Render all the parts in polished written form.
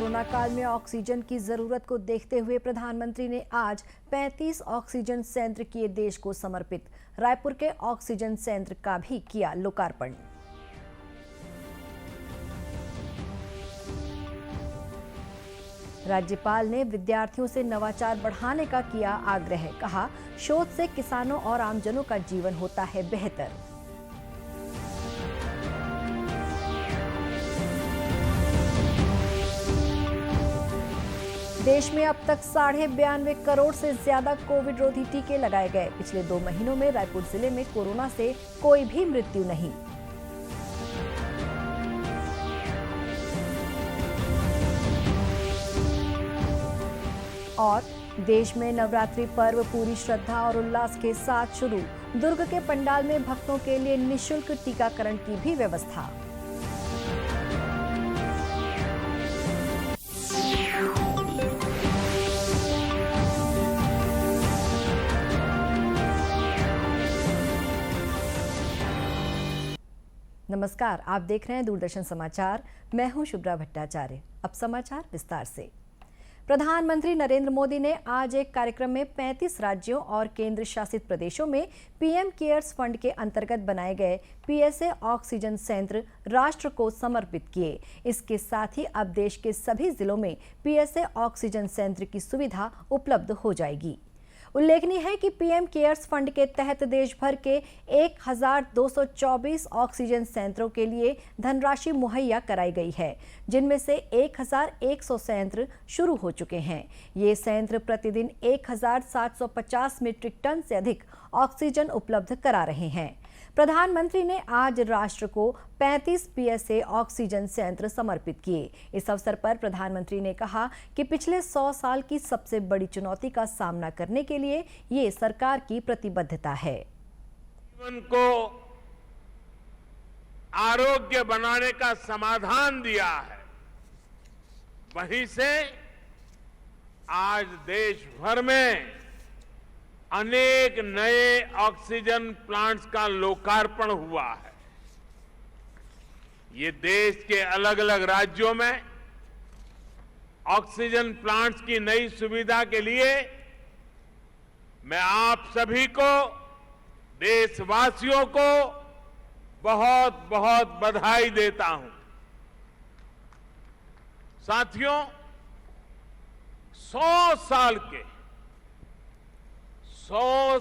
Corona काल में oxygen की जरूरत को देखते हुए प्रधानमंत्री ने आज 35 ऑक्सीजन संयंत्र किए देश को समर्पित। रायपुर के ऑक्सीजन संयंत्र का भी किया लोकार्पण। राज्यपाल ने विद्यार्थियों से नवाचार बढ़ाने का किया आग्रह। कहा, शोध से किसानों और आमजनों का जीवन होता है बेहतर। देश में अब तक 92.5 करोड़ से ज्यादा कोविड रोधी टीके लगाए गए। पिछले 2 महीनों में रायपुर जिले में कोरोना से कोई भी मृत्यु नहीं। और देश में नवरात्रि पर्व पूरी श्रद्धा और उल्लास के साथ शुरू। दुर्ग के पंडाल में भक्तों के लिए निःशुल्क टीकाकरण की भी व्यवस्था। नमस्कार, आप देख रहे हैं दूरदर्शन समाचार। मैं हूं शुभ्रा भट्टाचार्य। अब समाचार विस्तार से। प्रधानमंत्री नरेंद्र मोदी ने आज एक कार्यक्रम में 35 राज्यों और केंद्र शासित प्रदेशों में पीएम केयर्स फंड के अंतर्गत बनाए गए पीएसए ऑक्सीजन संयंत्र राष्ट्र को समर्पित किए। इसके साथ ही अब देश के सभी जिलों में पीएसए ऑक्सीजन संयंत्र की सुविधा उपलब्ध हो जाएगी। उल्लेखनीय है कि पीएम केयर्स फंड के तहत देश भर के 1224 ऑक्सीजन संयंत्रों के लिए धनराशि मुहैया कराई गई है, जिनमें से 1100 संयंत्र शुरू हो चुके हैं। ये संयंत्र प्रतिदिन 1750 मीट्रिक टन से अधिक ऑक्सीजन उपलब्ध करा रहे हैं। प्रधानमंत्री ने आज राष्ट्र को 35 पीएसए ऑक्सीजन संयंत्र समर्पित किए। इस अवसर पर प्रधानमंत्री ने कहा कि पिछले 100 साल की सबसे बड़ी चुनौती का सामना करने के लिए ये सरकार की प्रतिबद्धता है। जीवन को आरोग्य बनाने का समाधान दिया है। वहीं से आज देश भर में अनेक नए ऑक्सीजन प्लांट्स का लोकार्पण हुआ है। ये देश के अलग अलग राज्यों में ऑक्सीजन प्लांट्स की नई सुविधा के लिए मैं आप सभी को, देशवासियों को बहुत बहुत बधाई देता हूं। साथियों, 100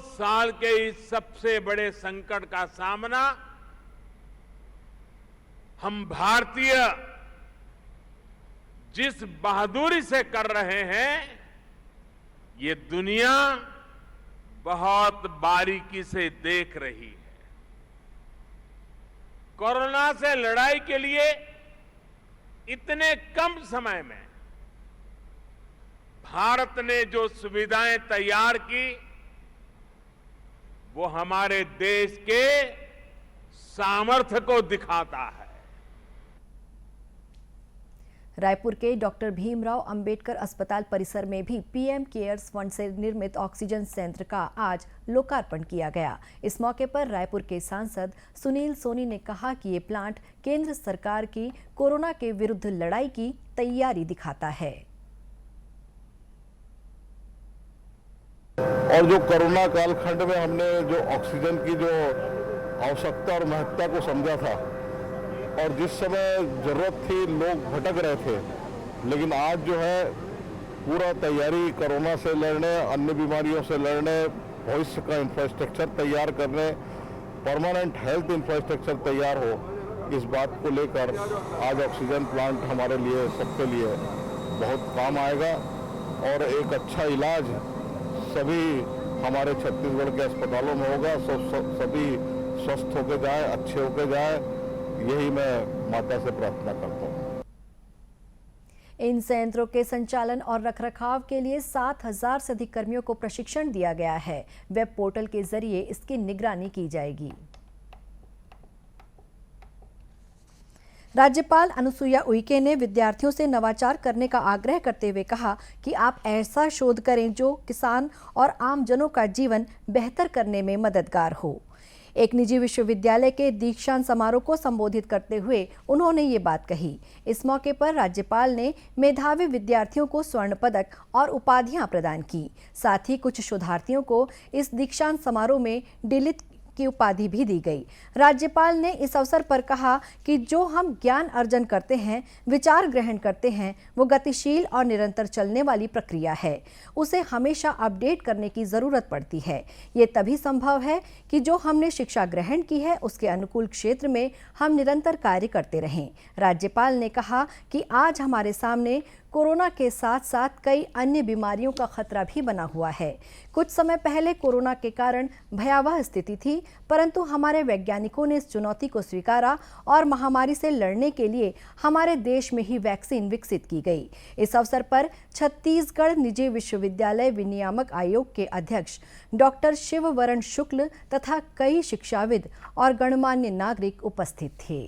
साल के इस सबसे बड़े संकट का सामना हम भारतीय जिस बहादुरी से कर रहे हैं, ये दुनिया बहुत बारीकी से देख रही है। कोरोना से लड़ाई के लिए इतने कम समय में भारत ने जो सुविधाएं तैयार की, वो हमारे देश के सामर्थ्य को दिखाता है। रायपुर के डॉक्टर भीमराव अंबेडकर अस्पताल परिसर में भी पीएम केयर्स फंड से निर्मित ऑक्सीजन संयंत्र का आज लोकार्पण किया गया। इस मौके पर रायपुर के सांसद सुनील सोनी ने कहा कि ये प्लांट केंद्र सरकार की कोरोना के विरुद्ध लड़ाई की तैयारी दिखाता है। और जो कोरोना कालखंड में हमने जो ऑक्सीजन की जो आवश्यकता और महत्ता को समझा था, और जिस समय जरूरत थी लोग भटक रहे थे, लेकिन आज जो है पूरा तैयारी कोरोना से लड़ने, अन्य बीमारियों से लड़ने, भविष्य का इंफ्रास्ट्रक्चर तैयार करने, परमानेंट हेल्थ इंफ्रास्ट्रक्चर तैयार हो, इस बात को लेकर आज ऑक्सीजन प्लांट हमारे लिए, सबके लिए बहुत काम आएगा। और एक अच्छा इलाज सभी हमारे छत्तीसगढ़ के अस्पतालों में होगा। सभी स्वस्थ होकर जाए, अच्छे होकर जाए, यही मैं माता से प्रार्थना करता हूँ। इन संयंत्रों के संचालन और रखरखाव के लिए 7,000 से अधिक कर्मियों को प्रशिक्षण दिया गया है। वेब पोर्टल के जरिए इसकी निगरानी की जाएगी। राज्यपाल अनुसुईया उइके ने विद्यार्थियों से नवाचार करने का आग्रह करते हुए कहा कि आप ऐसा शोध करें जो किसान और आम जनों का जीवन बेहतर करने में मददगार हो। एक निजी विश्वविद्यालय के दीक्षांत समारोह को संबोधित करते हुए उन्होंने ये बात कही। इस मौके पर राज्यपाल ने मेधावी विद्यार्थियों को स्वर्ण पदक और उपाधियां प्रदान की। साथ ही कुछ शोधार्थियों को इस दीक्षांत समारोह में डिलिट की उपाधि भी दी गई। राज्यपाल ने इस अवसर पर कहा कि जो हम ज्ञान अर्जन करते हैं, विचार ग्रहण करते हैं, वो गतिशील और निरंतर चलने वाली प्रक्रिया है। उसे हमेशा अपडेट करने की जरूरत पड़ती है। ये तभी संभव है कि जो हमने शिक्षा ग्रहण की है उसके अनुकूल क्षेत्र में हम निरंतर कार्य करते रहें। राज्यपाल ने कहा कि आज हमारे सामने कोरोना के साथ साथ कई अन्य बीमारियों का खतरा भी बना हुआ है। कुछ समय पहले कोरोना के कारण भयावह स्थिति थी, परंतु हमारे वैज्ञानिकों ने इस चुनौती को स्वीकारा और महामारी से लड़ने के लिए हमारे देश में ही वैक्सीन विकसित की गई। इस अवसर पर छत्तीसगढ़ निजी विश्वविद्यालय विनियामक आयोग के अध्यक्ष डॉक्टर शिववरण शुक्ल तथा कई शिक्षाविद और गणमान्य नागरिक उपस्थित थे।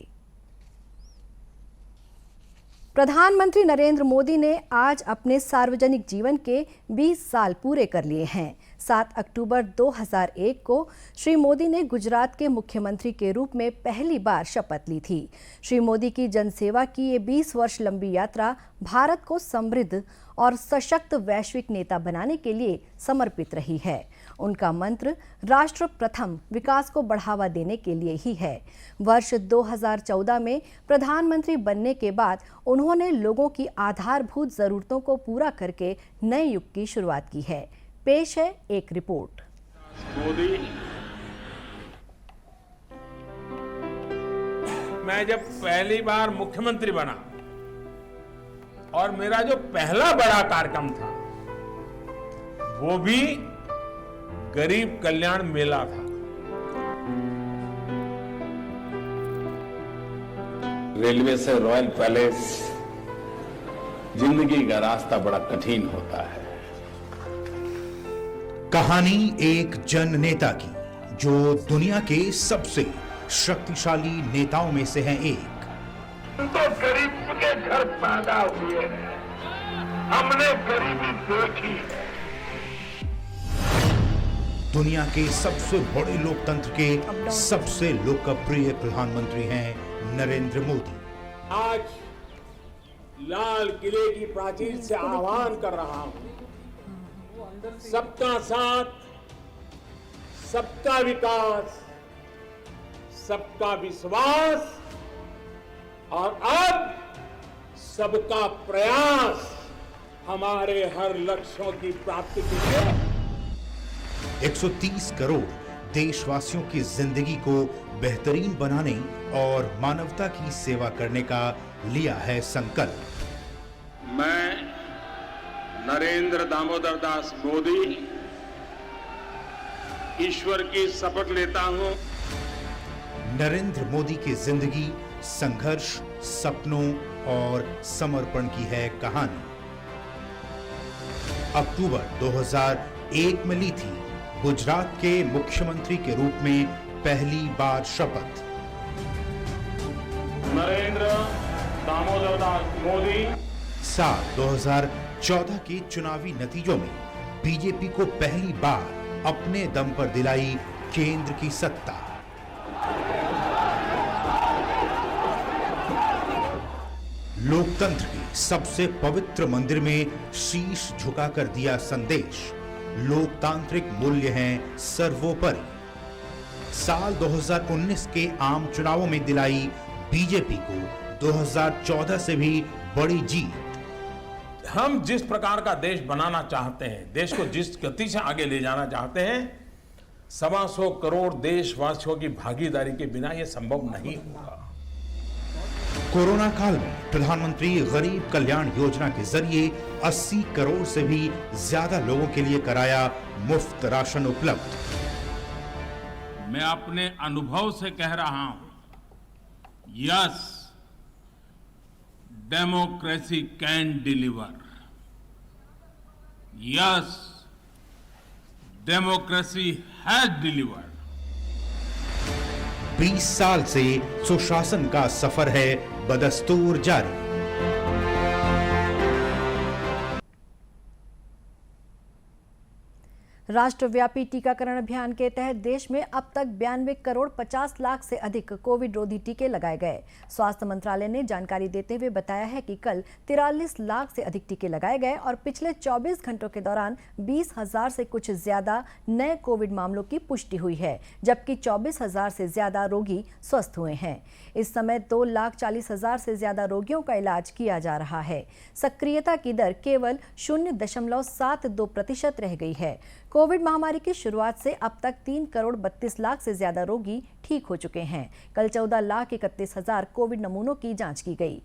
प्रधानमंत्री नरेंद्र मोदी ने आज अपने सार्वजनिक जीवन के 20 साल पूरे कर लिए हैं। 7 अक्टूबर 2001 को श्री मोदी ने गुजरात के मुख्यमंत्री के रूप में पहली बार शपथ ली थी। श्री मोदी की जनसेवा की ये 20 वर्ष लंबी यात्रा भारत को समृद्ध और सशक्त वैश्विक नेता बनाने के लिए समर्पित रही है। उनका मंत्र राष्ट्र प्रथम, विकास को बढ़ावा देने के लिए ही है। वर्ष 2014 में प्रधानमंत्री बनने के बाद उन्होंने लोगों की आधारभूत जरूरतों को पूरा करके नए युग की शुरुआत की है। पेश है एक रिपोर्ट। मोदी, मैं जब पहली बार मुख्यमंत्री बना और मेरा जो पहला बड़ा कार्यक्रम था वो भी गरीब कल्याण मेला था। रेलवे से रॉयल पैलेस, जिंदगी का रास्ता बड़ा कठिन होता है। कहानी एक जन नेता की जो दुनिया के सबसे शक्तिशाली नेताओं में से हैं एक। तो गरीब के घर पैदा हुए हैं, हमने गरीबी देखी है। दुनिया के सबसे बड़े लोकतंत्र के सबसे लोकप्रिय प्रधानमंत्री हैं नरेंद्र मोदी। आज लाल किले की प्राचीर से आह्वान कर रहा हूं, सबका साथ, सबका विकास, सबका विश्वास और अब सबका प्रयास हमारे हर लक्ष्यों की प्राप्ति के लिए 130 करोड़ देशवासियों की जिंदगी को बेहतरीन बनाने और मानवता की सेवा करने का लिया है संकल्प। मैं नरेंद्र दामोदर दास मोदी ईश्वर की शपथ लेता हूं। नरेंद्र मोदी की जिंदगी संघर्ष, सपनों और समर्पण की है कहानी। अक्टूबर 2001 में ली थी गुजरात के मुख्यमंत्री के रूप में पहली बार शपथ। नरेंद्र दामोदर दास मोदी। साल 2014 के चुनावी नतीजों में बीजेपी को पहली बार अपने दम पर दिलाई केंद्र की सत्ता। लोकतंत्र के सबसे पवित्र मंदिर में शीश झुकाकर दिया संदेश, लोकतांत्रिक मूल्य हैं सर्वोपरि। साल 2019 के आम चुनावों में दिलाई बीजेपी को 2014 से भी बड़ी जीत। हम जिस प्रकार का देश बनाना चाहते हैं, देश को जिस गति से आगे ले जाना चाहते हैं, 125 करोड़ देशवासियों की भागीदारी के बिना यह संभव नहीं होगा। कोरोना काल में प्रधानमंत्री गरीब कल्याण योजना के जरिए 80 करोड़ से भी ज्यादा लोगों के लिए कराया मुफ्त राशन उपलब्ध। मैं अपने अनुभव से कह रहा हूं, yes, democracy can deliver. Yes, democracy has delivered. 20 साल से सुशासन का सफर है बदस्तूर जारी। राष्ट्रव्यापी टीकाकरण अभियान के तहत देश में अब तक 92 करोड़ 50 लाख से अधिक कोविड रोधी टीके लगाए गए। स्वास्थ्य मंत्रालय ने जानकारी देते हुए बताया है कि कल 43 लाख से अधिक टीके लगाए गए और पिछले 24 घंटों के दौरान 20,000 से कुछ ज्यादा नए कोविड मामलों की पुष्टि हुई है, जबकि 24,000 से ज्यादा रोगी स्वस्थ हुए हैं। इस समय 2,40,000 से ज्यादा रोगियों का इलाज किया जा रहा है। सक्रियता की दर केवल 0.72% रह गई है। कोविड महामारी की शुरुआत से अब तक 3 करोड़ 32 लाख से ज्यादा रोगी ठीक हो चुके हैं। कल 14,31,000 कोविड नमूनों की जांच की गई।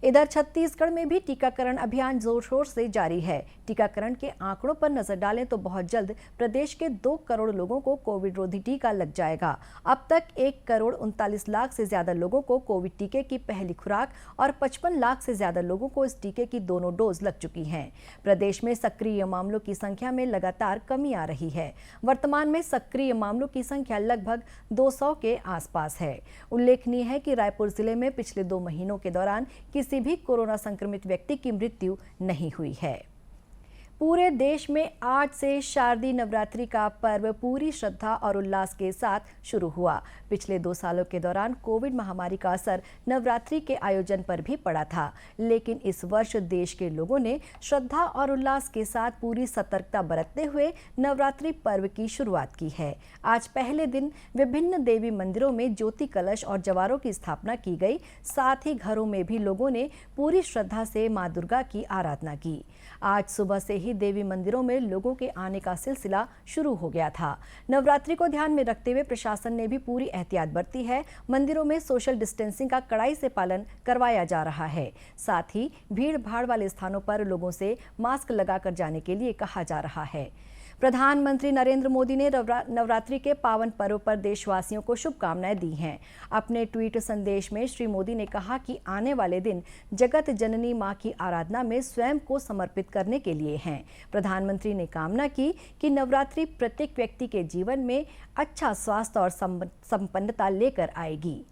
इधर छत्तीसगढ़ में भी टीकाकरण अभियान जोर शोर से जारी है। टीकाकरण के आंकड़ों पर नजर डालें तो बहुत जल्द प्रदेश के 2 करोड़ लोगों को कोविड रोधी टीका लग जाएगा। अब तक 1 करोड़ 39 लाख से ज्यादा लोगों को कोविड टीके की पहली खुराक और 55 लाख से ज्यादा लोगों को इस टीके की दोनों डोज लग चुकी हैं। प्रदेश में सक्रिय मामलों की संख्या में लगातार कमी आ रही है। वर्तमान में सक्रिय मामलों की संख्या लगभग 200 के आसपास है। उल्लेखनीय है कि रायपुर जिले में पिछले 2 महीनों के दौरान किसी भी कोरोना संक्रमित व्यक्ति की मृत्यु नहीं हुई है। पूरे देश में आज से शारदीय नवरात्रि का पर्व पूरी श्रद्धा और उल्लास के साथ शुरू हुआ। पिछले 2 सालों के दौरान कोविड महामारी का असर नवरात्रि के आयोजन पर भी पड़ा था, लेकिन इस वर्ष देश के लोगों ने श्रद्धा और उल्लास के साथ पूरी सतर्कता बरतते हुए नवरात्रि पर्व की शुरुआत की है। आज पहले दिन विभिन्न देवी मंदिरों में ज्योति कलश और जवारों की स्थापना की गई। साथ ही घरों में भी लोगों ने पूरी श्रद्धा से मां दुर्गा की आराधना की। आज सुबह से ही देवी मंदिरों में लोगों के आने का सिलसिला शुरू हो गया था। नवरात्रि को ध्यान में रखते हुए प्रशासन ने भी पूरी एहतियात बरती है। मंदिरों में सोशल डिस्टेंसिंग का कड़ाई से पालन करवाया जा रहा है। साथ ही भीड़ भाड़ वाले स्थानों पर लोगों से मास्क लगाकर जाने के लिए कहा जा रहा है। प्रधानमंत्री नरेंद्र मोदी ने नवरात्रि के पावन पर्व पर देशवासियों को शुभकामनाएं दी हैं। अपने ट्वीट संदेश में श्री मोदी ने कहा कि आने वाले दिन जगत जननी मां की आराधना में स्वयं को समर्पित करने के लिए हैं। प्रधानमंत्री ने कामना की कि नवरात्रि प्रत्येक व्यक्ति के जीवन में अच्छा स्वास्थ्य और संपन्नता लेकर आएगी।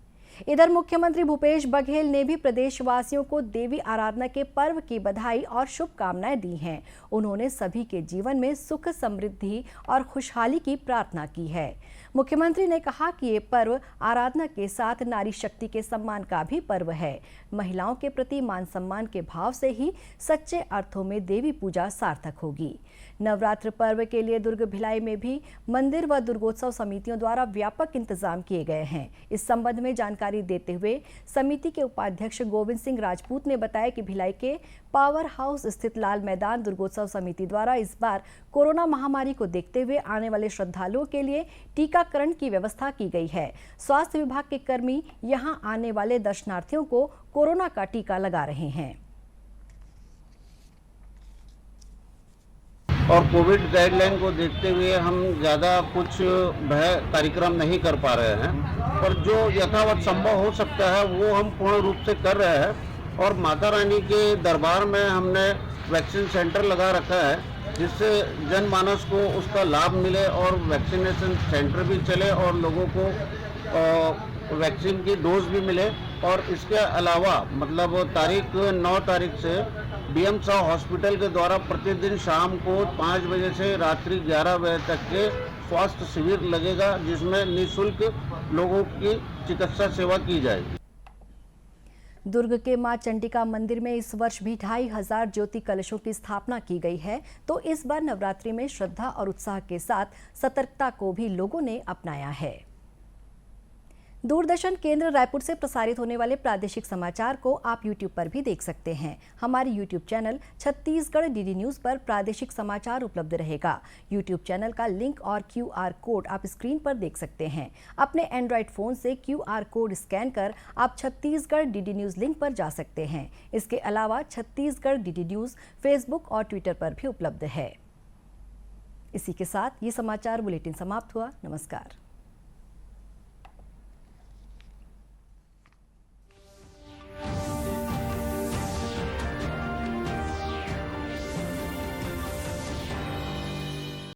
इधर मुख्यमंत्री भूपेश बघेल ने भी प्रदेशवासियों को देवी आराधना के पर्व की बधाई और शुभकामनाएं दी हैं। उन्होंने सभी के जीवन में सुख, समृद्धि और खुशहाली की प्रार्थना की है। मुख्यमंत्री ने कहा कि ये पर्व आराधना के साथ नारी शक्ति के सम्मान का भी पर्व है। महिलाओं के प्रति मान सम्मान के भाव से ही सच्चे अर्थों में देवी पूजा सार्थक होगी। नवरात्र पर्व के लिए दुर्ग भिलाई में भी मंदिर व दुर्गोत्सव समितियों द्वारा व्यापक इंतजाम किए गए हैं। इस संबंध में जानकारी देते हुए समिति के उपाध्यक्ष गोविंद सिंह राजपूत ने बताया कि भिलाई के पावर हाउस स्थित लाल मैदान दुर्गोत्सव समिति द्वारा इस बार कोरोना महामारी को देखते हुए आने वाले श्रद्धालुओं के लिए टीकाकरण की व्यवस्था की गई है। स्वास्थ्य विभाग के कर्मी यहां आने वाले दर्शनार्थियों को कोरोना का टीका लगा रहे हैं। और कोविड गाइडलाइन को देखते हुए हम ज़्यादा कुछ कार्यक्रम नहीं कर पा रहे हैं, पर जो यथावत संभव हो सकता है वो हम पूर्ण रूप से कर रहे हैं। और माता रानी के दरबार में हमने वैक्सीन सेंटर लगा रखा है, जिससे जनमानस को उसका लाभ मिले और वैक्सीनेशन सेंटर भी चले और लोगों को वैक्सीन की डोज भी मिले। और इसके अलावा मतलब 9 तारीख से BM शाह हॉस्पिटल के द्वारा प्रतिदिन शाम को 5 बजे से रात्रि 11 बजे तक के स्वास्थ्य शिविर लगेगा, जिसमें निःशुल्क लोगों की चिकित्सा सेवा की जाएगी। दुर्ग के मां चंडिका मंदिर में इस वर्ष भी 2500 ज्योति कलशों की स्थापना की गई है। तो इस बार नवरात्रि में श्रद्धा और उत्साह के साथ सतर्कता को भी लोगों ने अपनाया है। दूरदर्शन केंद्र रायपुर से प्रसारित होने वाले प्रादेशिक समाचार को आप YouTube पर भी देख सकते हैं। हमारे YouTube channel Chhattisgarh DD news पर प्रादेशिक समाचार उपलब्ध रहेगा। YouTube चैनल का लिंक और QR कोड आप स्क्रीन पर देख सकते हैं। अपने एंड्रॉयड फ़ोन से QR कोड स्कैन कर आप छत्तीसगढ़ DD न्यूज़ लिंक पर जा सकते हैं। इसके अलावा छत्तीसगढ़ DD न्यूज़ फेसबुक और ट्विटर पर भी उपलब्ध है। इसी के साथ ये समाचार बुलेटिन समाप्त हुआ। नमस्कार।